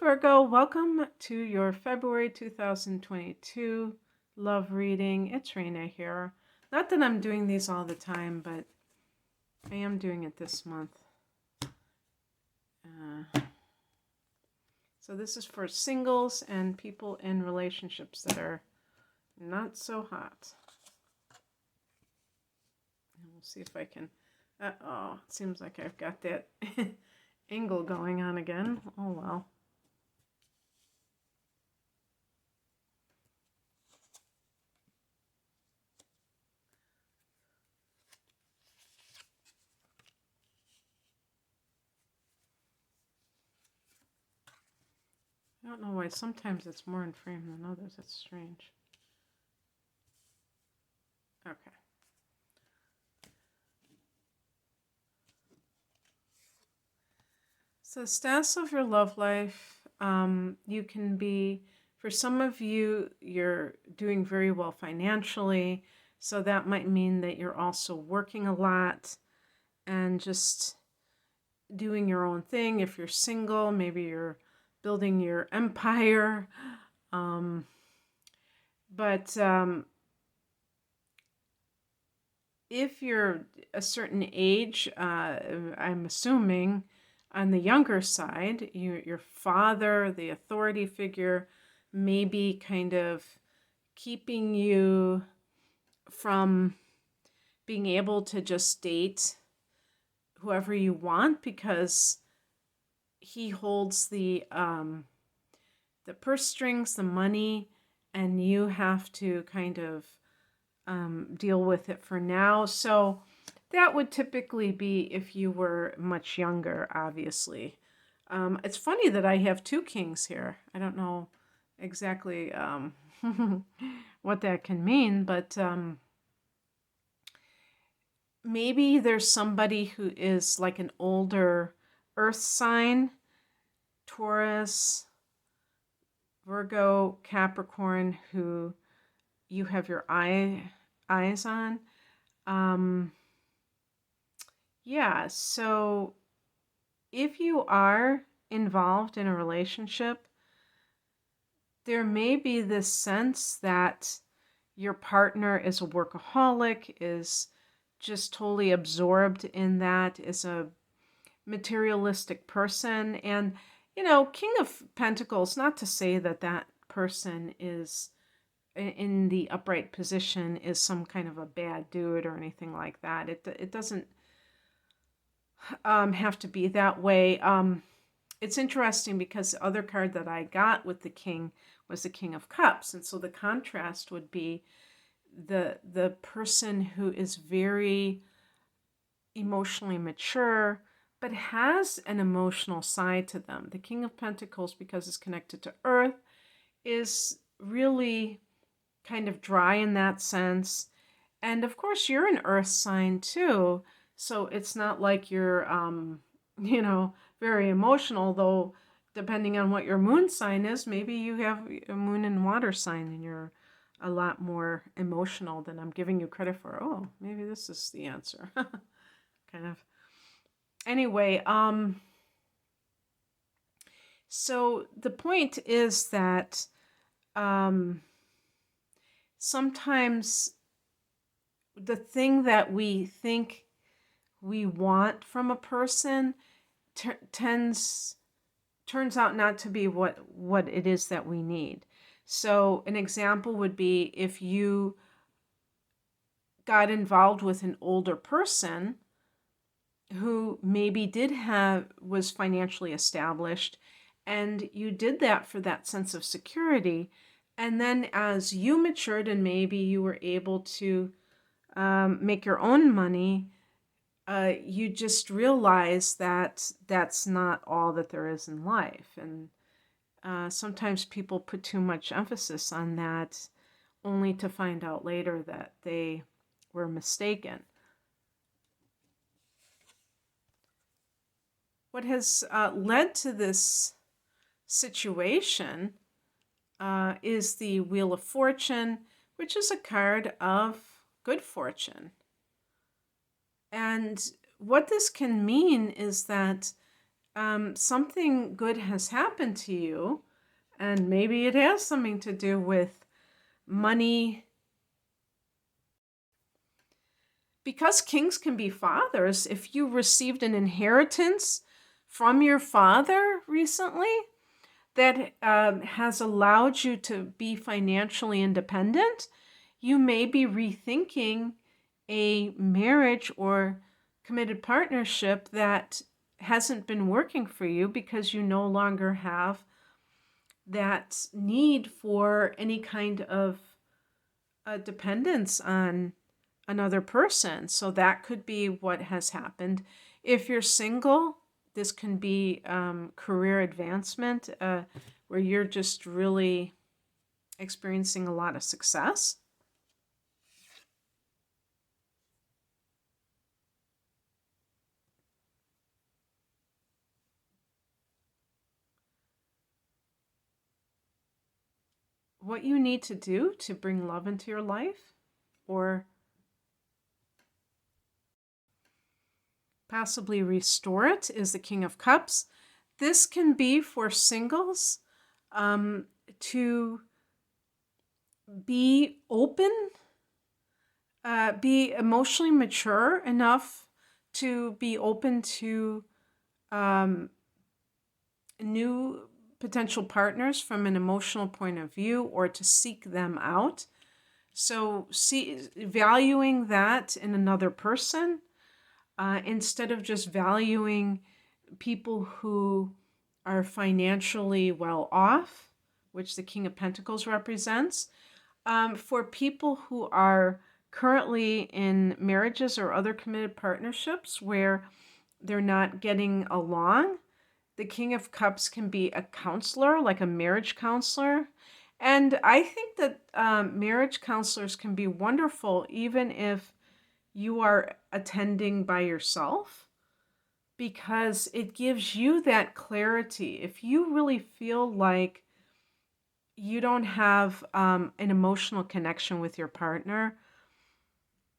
Virgo, welcome to your February 2022 love reading. It's Rena here. Not that I'm doing these all the time, but I am doing it this month. So this is for singles and people in relationships that are not so hot. And we'll see if I can... it seems like I've got that angle going on again. Oh well. I don't know why sometimes it's more in frame than others. It's strange. Okay. So the status of your love life, you can be, for some of you, you're doing very well financially. So that might mean that you're also working a lot and just doing your own thing. If you're single, maybe you're building your empire. If you're a certain age, I'm assuming on the younger side, your father, the authority figure, may be kind of keeping you from being able to just date whoever you want because he holds the purse strings, the money, and you have to kind of deal with it for now. So that would typically be if you were much younger, obviously. It's funny that I have two kings here. I don't know exactly what that can mean, but maybe there's somebody who is like an older earth sign, Taurus, Virgo, Capricorn, who you have your eyes on. Yeah, so if you are involved in a relationship, there may be this sense that your partner is a workaholic, is just totally absorbed in that, is a materialistic person. And, King of Pentacles, not to say that that person is in the upright position is some kind of a bad dude or anything like that. It doesn't have to be that way. It's interesting because the other card that I got with the king was the King of Cups. And so the contrast would be the person who is very emotionally mature, but has an emotional side to them. The King of Pentacles, because it's connected to Earth, is really kind of dry in that sense. And of course, you're an Earth sign too. So it's not like you're, very emotional, though depending on what your moon sign is, maybe you have a moon and water sign and you're a lot more emotional than I'm giving you credit for. Oh, maybe this is the answer. Kind of. Anyway, so the point is that sometimes the thing that we think we want from a person turns out not to be what it is that we need. So an example would be if you got involved with an older person who maybe was financially established, and you did that for that sense of security. And then as you matured and maybe you were able to make your own money, you just realize that that's not all that there is in life. And sometimes people put too much emphasis on that only to find out later that they were mistaken. What has led to this situation is the Wheel of Fortune, which is a card of good fortune. And what this can mean is that something good has happened to you, and maybe it has something to do with money. Because kings can be fathers, if you received an inheritance from your father recently that has allowed you to be financially independent, you may be rethinking a marriage or committed partnership that hasn't been working for you because you no longer have that need for any kind of dependence on another person. So that could be what has happened. If you're single, this can be career advancement, where you're just really experiencing a lot of success. What you need to do to bring love into your life, or possibly restore it, is the King of Cups. This can be for singles, to be open, be emotionally mature enough to be open to um, new potential partners from an emotional point of view, or to seek them out. So, valuing that in another person, instead of just valuing people who are financially well off, which the King of Pentacles represents. For people who are currently in marriages or other committed partnerships where they're not getting along, the King of Cups can be a counselor, like a marriage counselor. And I think that marriage counselors can be wonderful even if you are attending by yourself, because it gives you that clarity. If you really feel like you don't have an emotional connection with your partner,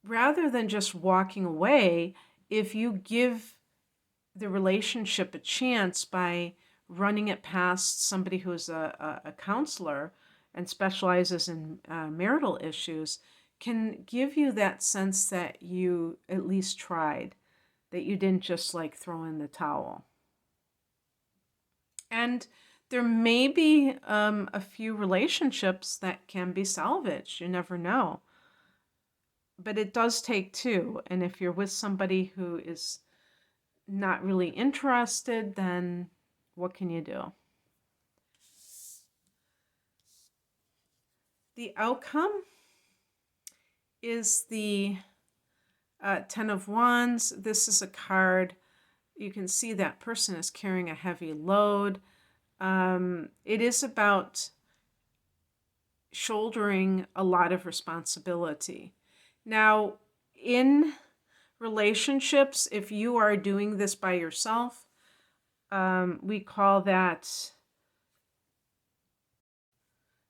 rather than just walking away, if you give the relationship a chance by running it past somebody who's a counselor and specializes in marital issues, can give you that sense that you at least tried, that you didn't just like throw in the towel. And there may be a few relationships that can be salvaged. You never know. But it does take two. And if you're with somebody who is not really interested, then what can you do? The outcome is the Ten of Wands. This is a card. You can see that person is carrying a heavy load. It is about shouldering a lot of responsibility. Now, in relationships, if you are doing this by yourself, we call that,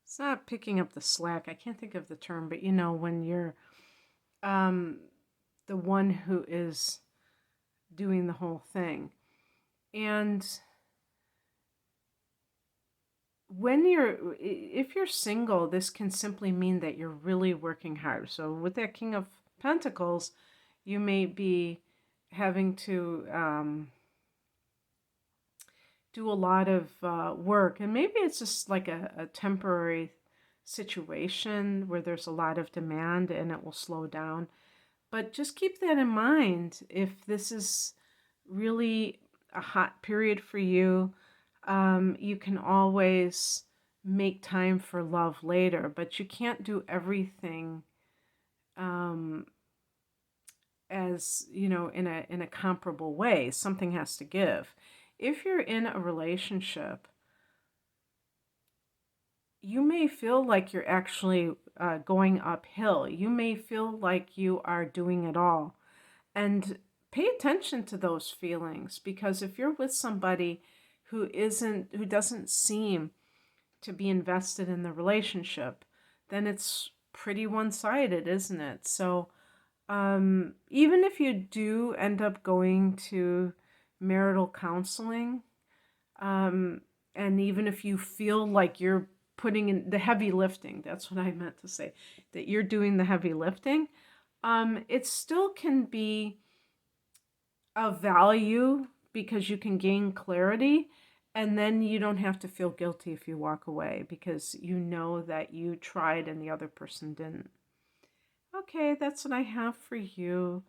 it's not picking up the slack. I can't think of the term, but when you're the one who is doing the whole thing. And if you're single, this can simply mean that you're really working hard. So with that King of Pentacles, you may be having to do a lot of work, and maybe it's just like a temporary situation where there's a lot of demand and it will slow down. But just keep that in mind. If this is really a hot period for you, you can always make time for love later, but you can't do everything as in a comparable way. Something has to give. If you're in a relationship, you may feel like you're actually going uphill. You may feel like you are doing it all. And pay attention to those feelings, because if you're with somebody who doesn't seem to be invested in the relationship, then it's pretty one-sided, isn't it? So even if you do end up going to marital counseling. And even if you feel like you're putting in the heavy lifting, that's what I meant to say, that you're doing the heavy lifting, it still can be of value because you can gain clarity, and then you don't have to feel guilty if you walk away because you know that you tried and the other person didn't. Okay, that's what I have for you,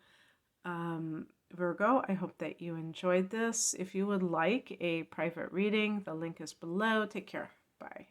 Virgo. I hope that you enjoyed this. If you would like a private reading, the link is below. Take care. Bye.